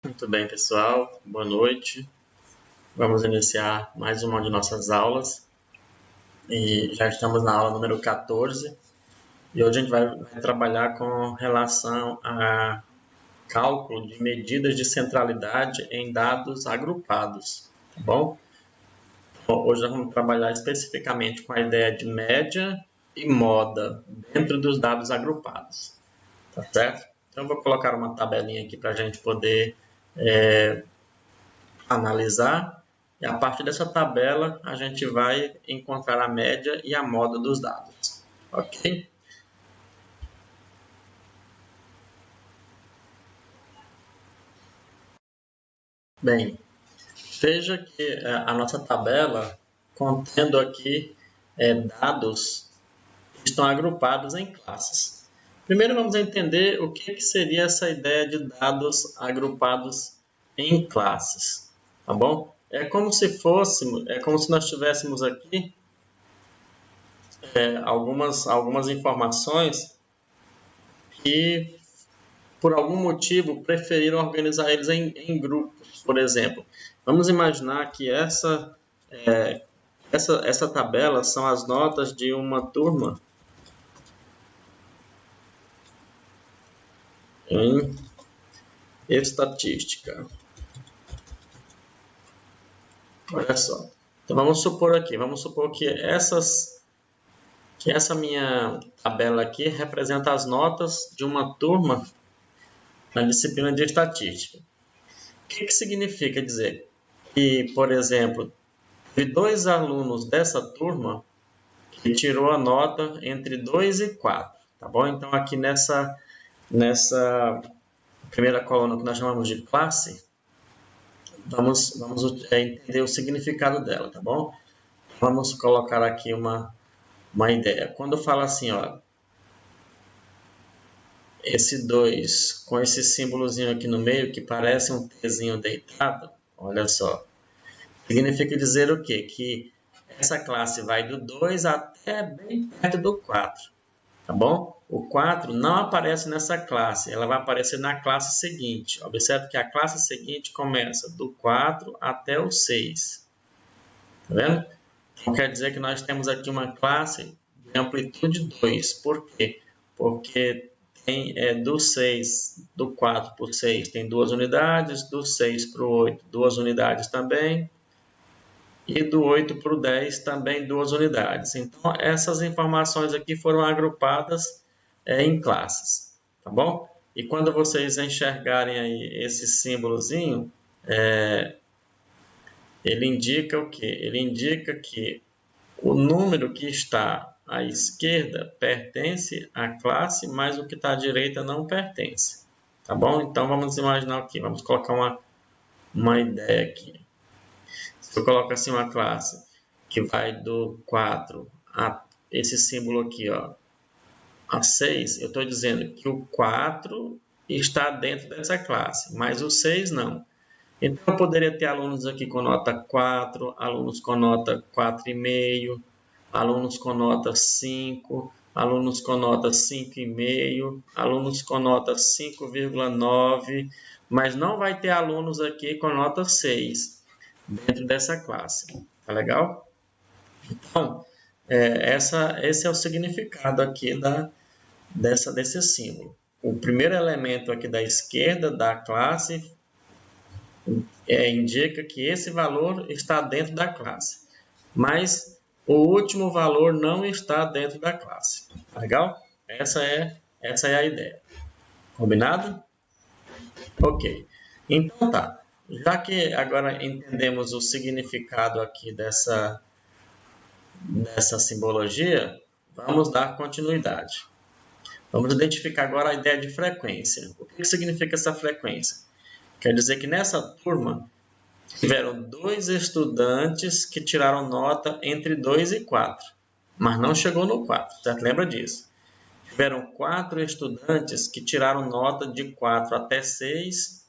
Muito bem, pessoal. Boa noite. Vamos iniciar mais uma de nossas aulas. E já estamos na aula número 14. E hoje a gente vai trabalhar com relação a cálculo de medidas de centralidade em dados agrupados. Tá bom? Bom, hoje nós vamos trabalhar especificamente com a ideia de média e moda dentro dos dados agrupados. Tá certo? Então eu vou colocar uma tabelinha aqui para a gente poder analisar, e a partir dessa tabela a gente vai encontrar a média e a moda dos dados, ok? Bem, veja que a nossa tabela contendo aqui dados que estão agrupados em classes. Primeiro vamos entender o que seria essa ideia de dados agrupados em classes, tá bom? É como se nós tivéssemos aqui algumas informações que, por algum motivo, preferiram organizar eles em grupos. Por exemplo, vamos imaginar que essa tabela são as notas de uma turma em estatística. Olha só. Então vamos supor que essa minha tabela aqui representa as notas de uma turma na disciplina de estatística. O que significa dizer que, por exemplo, de 2 alunos dessa turma que tirou a nota entre 2 e 4, tá bom? Então aqui nessa primeira coluna que nós chamamos de classe, vamos entender o significado dela, tá bom? Vamos colocar aqui uma ideia. Quando fala assim, ó, esse 2 com esse símbolozinho aqui no meio que parece um Tzinho deitado, olha só, significa dizer o quê? Que essa classe vai do 2 até bem perto do 4, tá bom? O 4 não aparece nessa classe, ela vai aparecer na classe seguinte. Observe que a classe seguinte começa do 4 até o 6, tá vendo? Então quer dizer que nós temos aqui uma classe de amplitude 2, por quê? Porque tem do 6, do 4 para o 6 tem 2 unidades, do 6 para o 8 2 unidades também, e do 8 para o 10 também 2 unidades. Então, essas informações aqui foram agrupadas em classes, tá bom? E quando vocês enxergarem aí esse símbolozinho, ele indica o quê? Ele indica que o número que está à esquerda pertence à classe, mas o que está à direita não pertence, tá bom? Então, vamos imaginar aqui, vamos colocar uma ideia aqui. Se eu coloco assim uma classe que vai do 4 a esse símbolo aqui, ó, a 6, eu estou dizendo que o 4 está dentro dessa classe, mas o 6 não. Então, eu poderia ter alunos aqui com nota 4, alunos com nota 4,5, alunos com nota 5, alunos com nota 5,5, alunos com nota 5,9, mas não vai ter alunos aqui com nota 6 dentro dessa classe. Tá legal? Então, esse é o significado aqui desse símbolo. O primeiro elemento aqui da esquerda da classe indica que esse valor está dentro da classe, mas o último valor não está dentro da classe. Tá legal? Essa é a ideia. Combinado? Ok. Então tá. Já que agora entendemos o significado aqui dessa simbologia, vamos dar continuidade. Vamos identificar agora a ideia de frequência. O que significa essa frequência? Quer dizer que nessa turma tiveram 2 estudantes que tiraram nota entre 2 e 4, mas não chegou no 4, certo? Lembra disso? Tiveram 4 estudantes que tiraram nota de 4 até 6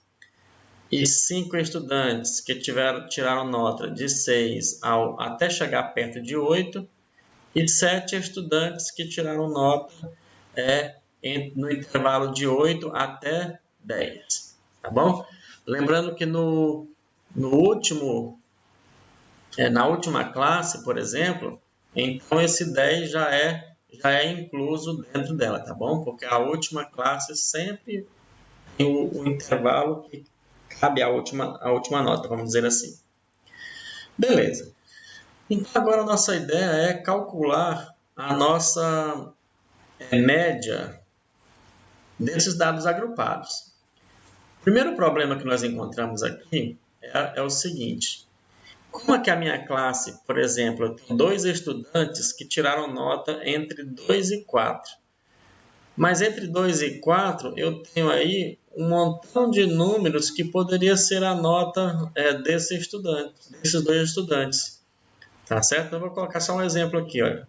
e 5 estudantes que tiraram nota de 6 até chegar perto de 8 e 7 estudantes que tiraram nota no intervalo de 8 até 10, tá bom? Lembrando que na última classe, por exemplo, então esse 10 já é incluso dentro dela, tá bom? Porque a última classe sempre tem o intervalo que cabe à última nota, vamos dizer assim. Beleza. Então agora a nossa ideia é calcular a nossa média desses dados agrupados. O primeiro problema que nós encontramos aqui é o seguinte: como é que a minha classe, por exemplo, eu tenho 2 estudantes que tiraram nota entre 2 e 4. Mas entre 2 e 4 eu tenho aí um montão de números que poderia ser a nota desses 2 estudantes. Tá certo? Eu vou colocar só um exemplo aqui, olha.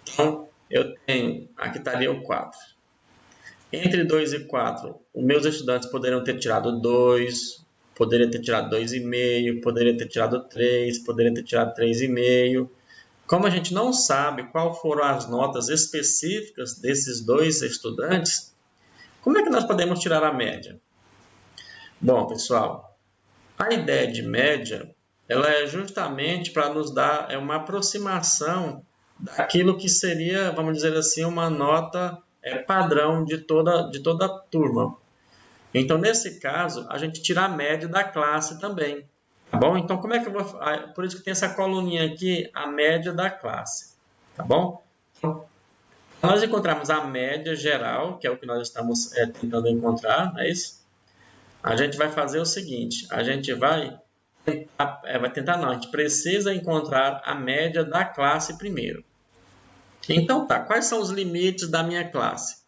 Então, eu tenho, aqui estaria o 4. Entre 2 e 4, os meus estudantes poderiam ter tirado 2, poderia ter tirado 2,5, poderia ter tirado 3, poderia ter tirado 3,5. Como a gente não sabe qual foram as notas específicas desses 2 estudantes, como é que nós podemos tirar a média? Bom, pessoal, a ideia de média ela é justamente para nos dar uma aproximação daquilo que seria, vamos dizer assim, uma nota padrão de toda a turma. Então, nesse caso, a gente tira a média da classe também. Tá bom? Então, como é que eu vou... Por isso que tem essa coluninha aqui, a média da classe. Tá bom? Então, nós encontramos a média geral, que é o que nós estamos tentando encontrar, não é isso? A gente vai fazer o seguinte, a gente vai tentar não, a gente precisa encontrar a média da classe primeiro. Então tá, quais são os limites da minha classe?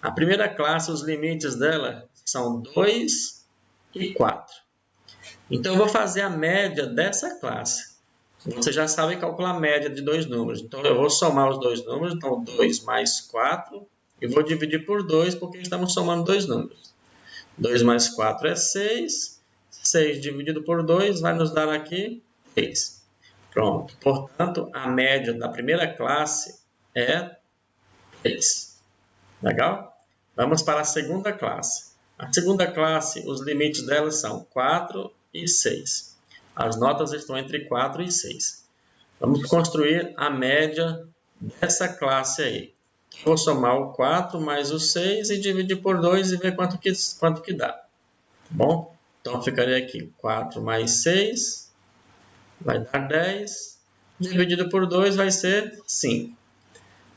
A primeira classe, os limites dela são 2 e 4. Então eu vou fazer a média dessa classe. Você já sabe calcular a média de 2 números. Então eu vou somar os 2 números, então 2 mais 4, e vou dividir por 2 porque estamos somando 2 números. 2 mais 4 é 6. 6 dividido por 2 vai nos dar aqui 3. Pronto. Portanto, a média da primeira classe é 3. Legal? Vamos para a segunda classe. A segunda classe, os limites dela são 4 e 6. As notas estão entre 4 e 6. Vamos construir a média dessa classe aí. Vou somar o 4 mais o 6 e dividir por 2 e ver quanto que dá. Tá bom? Então, ficaria aqui 4 mais 6 vai dar 10. Dividido por 2 vai ser 5.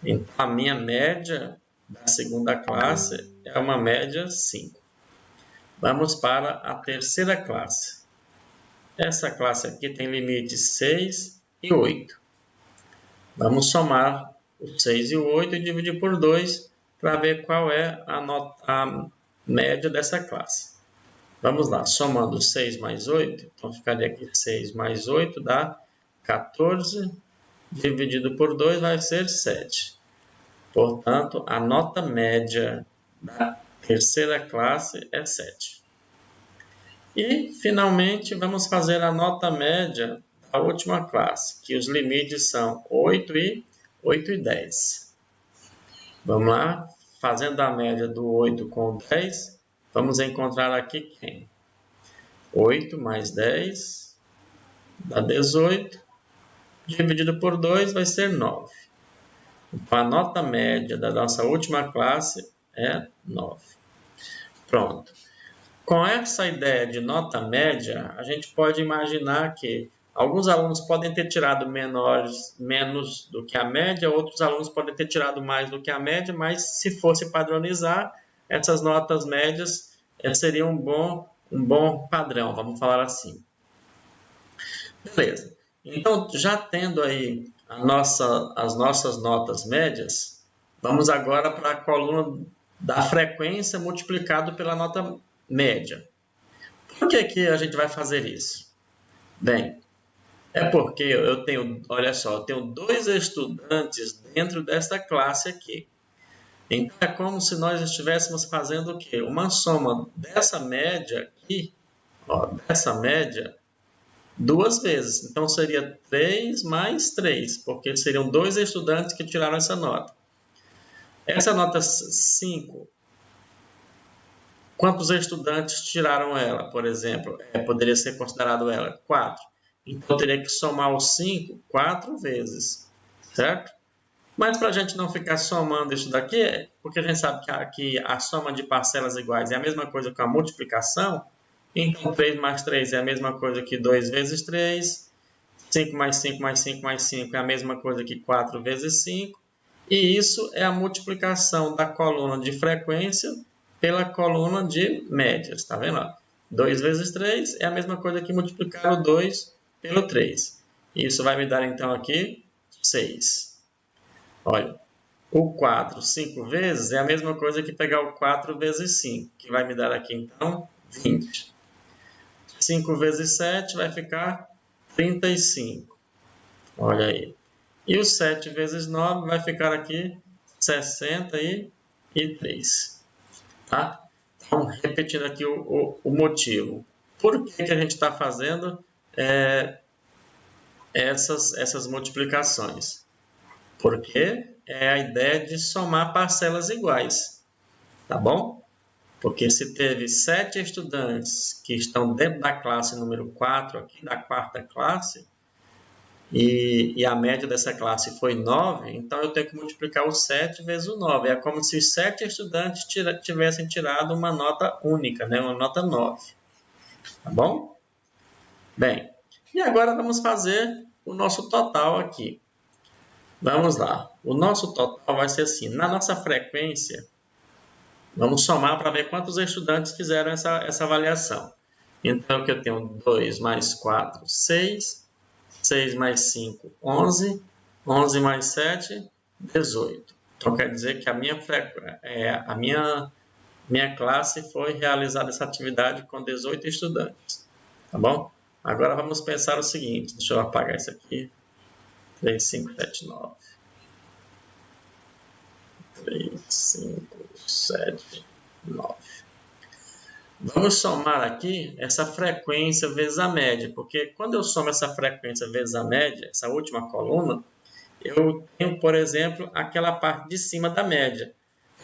Então, a minha média da segunda classe é uma média 5. Vamos para a terceira classe. Essa classe aqui tem limites 6 e 8. Vamos somar o 6 e o 8 e dividir por 2 para ver qual é a média dessa classe. Vamos lá, somando 6 mais 8, então ficaria aqui 6 mais 8 dá 14, dividido por 2 vai ser 7. Portanto, a nota média da terceira classe é 7. E, finalmente, vamos fazer a nota média da última classe, que os limites são 8 e 10. Vamos lá, fazendo a média do 8 com o 10, vamos encontrar aqui quem? 8 mais 10 dá 18, dividido por 2 vai ser 9. Então, a nota média da nossa última classe é 9. Pronto. Com essa ideia de nota média, a gente pode imaginar que alguns alunos podem ter tirado menos do que a média, outros alunos podem ter tirado mais do que a média, mas se fosse padronizar, essas notas médias seriam um bom padrão, vamos falar assim. Beleza. Então, já tendo aí as nossas notas médias, vamos agora para a coluna da frequência multiplicado pela nota média. Por que a gente vai fazer isso? Bem, é porque eu tenho, olha só, eu tenho 2 estudantes dentro desta classe aqui. Então, é como se nós estivéssemos fazendo o quê? Uma soma dessa média aqui, dessa média, 2 vezes. Então, seria 3 mais 3, porque seriam 2 estudantes que tiraram essa nota. Essa nota 5, Quantos estudantes tiraram ela, por exemplo? Poderia ser considerado ela 4. Então, eu teria que somar os 5 4 vezes, certo? Mas para a gente não ficar somando isso daqui, porque a gente sabe que a soma de parcelas iguais é a mesma coisa que a multiplicação, então 3 mais 3 é a mesma coisa que 2 vezes 3, 5 mais 5 mais 5 mais 5 é a mesma coisa que 4 vezes 5, e isso é a multiplicação da coluna de frequência pela coluna de médias, tá vendo? 2 vezes 3 é a mesma coisa que multiplicar o 2 pelo 3. Isso vai me dar então aqui 6. Olha, o 4 5 vezes é a mesma coisa que pegar o 4 vezes 5, que vai me dar aqui então 20. 5 vezes 7 vai ficar 35. Olha aí. E o 7 vezes 9 vai ficar aqui 63. Tá? Então, repetindo aqui o motivo. Por que a gente está fazendo essas multiplicações? Porque é a ideia de somar parcelas iguais. Tá bom? Porque se teve 7 estudantes que estão dentro da classe número 4, aqui da quarta classe, e a média dessa classe foi 9, então eu tenho que multiplicar o 7 vezes o 9. É como se os 7 estudantes tivessem tirado uma nota única, né? Uma nota 9. Tá bom? Bem, e agora vamos fazer o nosso total aqui. Vamos lá. O nosso total vai ser assim. Na nossa frequência, vamos somar para ver quantos estudantes fizeram essa avaliação. Então, aqui eu tenho 2 mais 4, 6. 6 mais 5, 11. 11 mais 7, 18. Então, quer dizer que a minha classe foi realizada essa atividade com 18 estudantes. Tá bom? Agora vamos pensar o seguinte. Deixa eu apagar isso aqui. 3, 5, 7, 9. 3, 5, 7, 9. Vamos somar aqui essa frequência vezes a média, porque quando eu somo essa frequência vezes a média, essa última coluna, eu tenho, por exemplo, aquela parte de cima da média.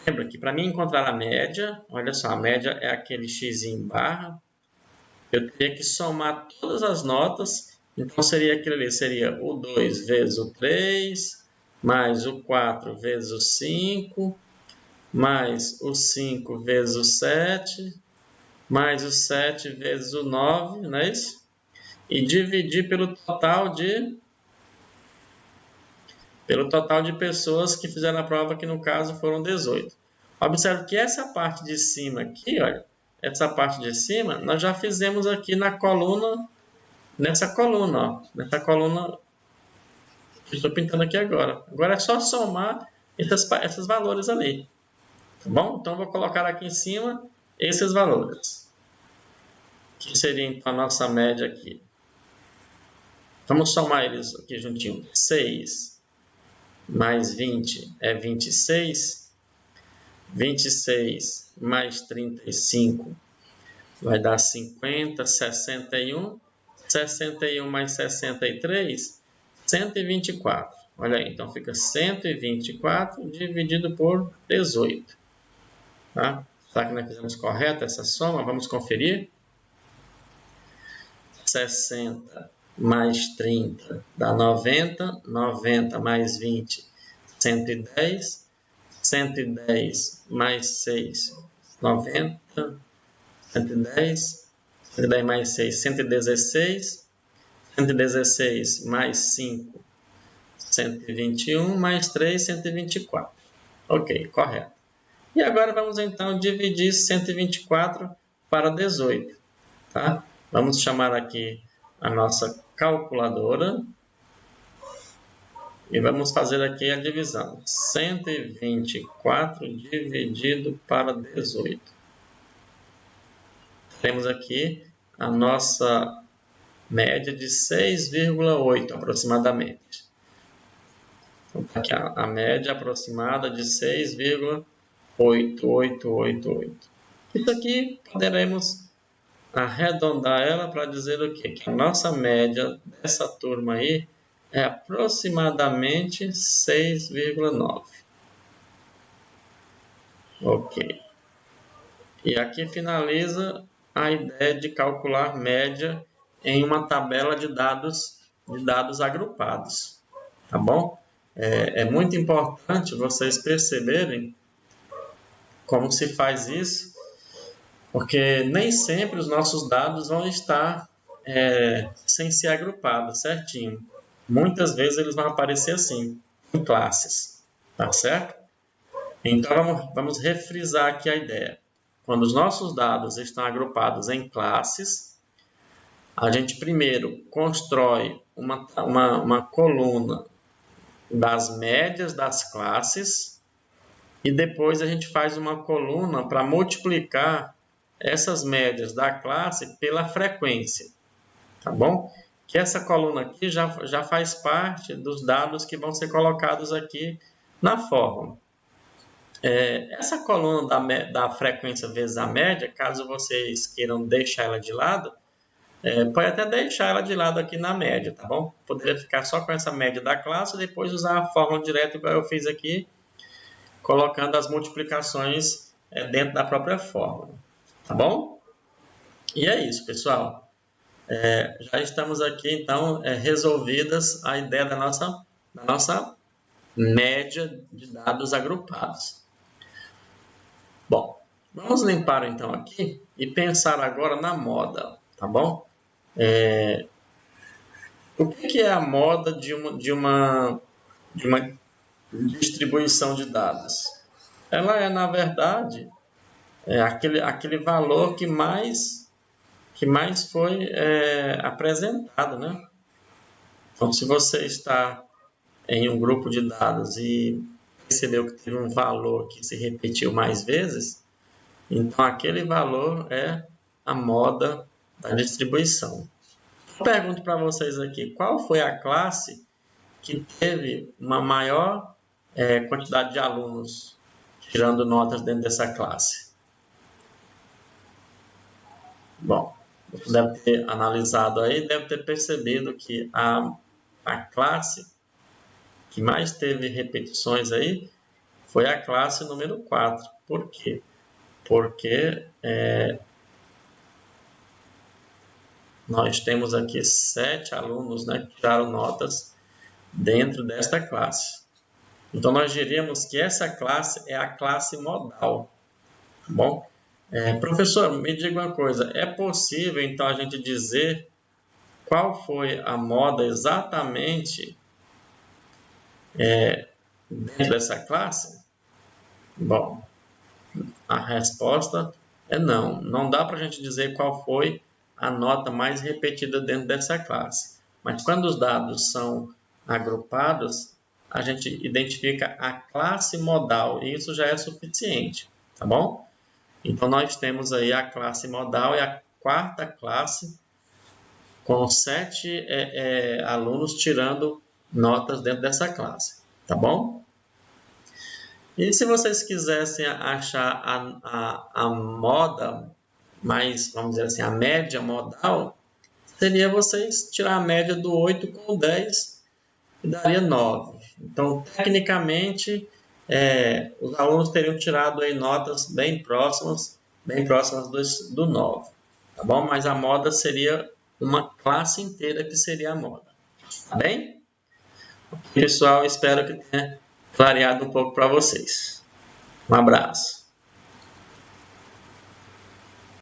Lembra que para mim encontrar a média, olha só, a média é aquele x em barra, eu teria que somar todas as notas, então seria aquilo ali, seria o 2 vezes o 3, mais o 4 vezes o 5, mais o 5 vezes o 7, mais o 7 vezes o 9, não é isso? E dividir pelo total de pessoas que fizeram a prova, que no caso foram 18. Observe que essa parte de cima aqui, olha, essa parte de cima, nós já fizemos aqui na coluna, nessa coluna que eu estou pintando aqui agora. Agora é só somar esses valores ali. Tá bom? Então, eu vou colocar aqui em cima esses valores, que seria então a nossa média aqui. Vamos somar eles aqui juntinho. 6 mais 20 é 26. 26 mais 35 vai dar 50, 61. 61 mais 63, 124. Olha aí, então fica 124 dividido por 18. Tá? Será que nós fizemos correto essa soma? Vamos conferir. 60 mais 30 dá 90. 90 mais 20, 110. 110 mais 6, 90. 110. 110 mais 6, 116. 116 mais 5, 121. Mais 3, 124. Ok, correto. E agora vamos então dividir 124 para 18. Tá? Vamos chamar aqui a nossa calculadora e vamos fazer aqui a divisão. 124 dividido para 18. Temos aqui a nossa média de 6,8 aproximadamente. Então, aqui a média aproximada de 6,8888. Isso aqui poderemos arredondar ela para dizer o quê? Que a nossa média dessa turma aí é aproximadamente 6,9. Ok. E aqui finaliza a ideia de calcular média em uma tabela de dados agrupados, tá bom? É muito importante vocês perceberem como se faz isso, porque nem sempre os nossos dados vão estar sem ser agrupados certinho. Muitas vezes eles vão aparecer assim, em classes, tá certo? Então vamos refrisar aqui a ideia. Quando os nossos dados estão agrupados em classes, a gente primeiro constrói uma coluna das médias das classes e depois a gente faz uma coluna para multiplicar essas médias da classe pela frequência, tá bom? Que essa coluna aqui já faz parte dos dados que vão ser colocados aqui na fórmula. Essa coluna da frequência vezes a média, caso vocês queiram deixar ela de lado, pode até deixar ela de lado aqui na média, tá bom? Poderia ficar só com essa média da classe e depois usar a fórmula direta igual eu fiz aqui, colocando as multiplicações dentro da própria fórmula, tá bom? E é isso, pessoal. Já estamos aqui, então, resolvidas a ideia da nossa média de dados agrupados. Bom, vamos limpar então aqui e pensar agora na moda, tá bom? O que é a moda de uma distribuição de dados? Ela é, na verdade, aquele valor que mais foi apresentado, né? Então, se você está em um grupo de dados e percebeu que teve um valor que se repetiu mais vezes, então aquele valor é a moda da distribuição. Eu pergunto para vocês aqui, qual foi a classe que teve uma maior quantidade de alunos tirando notas dentro dessa classe? Bom, você deve ter analisado aí, deve ter percebido que a classe que mais teve repetições aí foi a classe número 4. Por quê? Porque nós temos aqui 7 alunos, né, que tiraram notas dentro desta classe. Então, nós diríamos que essa classe é a classe modal. Tá bom? Professor, me diga uma coisa. É possível, então, a gente dizer qual foi a moda exatamente dentro dessa classe? Bom, a resposta é não. Não dá para a gente dizer qual foi a nota mais repetida dentro dessa classe. Mas quando os dados são agrupados, a gente identifica a classe modal e isso já é suficiente, tá bom? Então, nós temos aí a classe modal, é a quarta classe, com 7 alunos tirando notas dentro dessa classe, tá bom? E se vocês quisessem achar a moda, mais, vamos dizer assim, a média modal, seria vocês tirar a média do 8 com o 10 e daria 9. Então, tecnicamente, os alunos teriam tirado aí notas bem próximas do 9, tá bom? Mas a moda seria uma classe inteira que seria a moda, tá bem? Pessoal, espero que tenha clareado um pouco para vocês. Um abraço.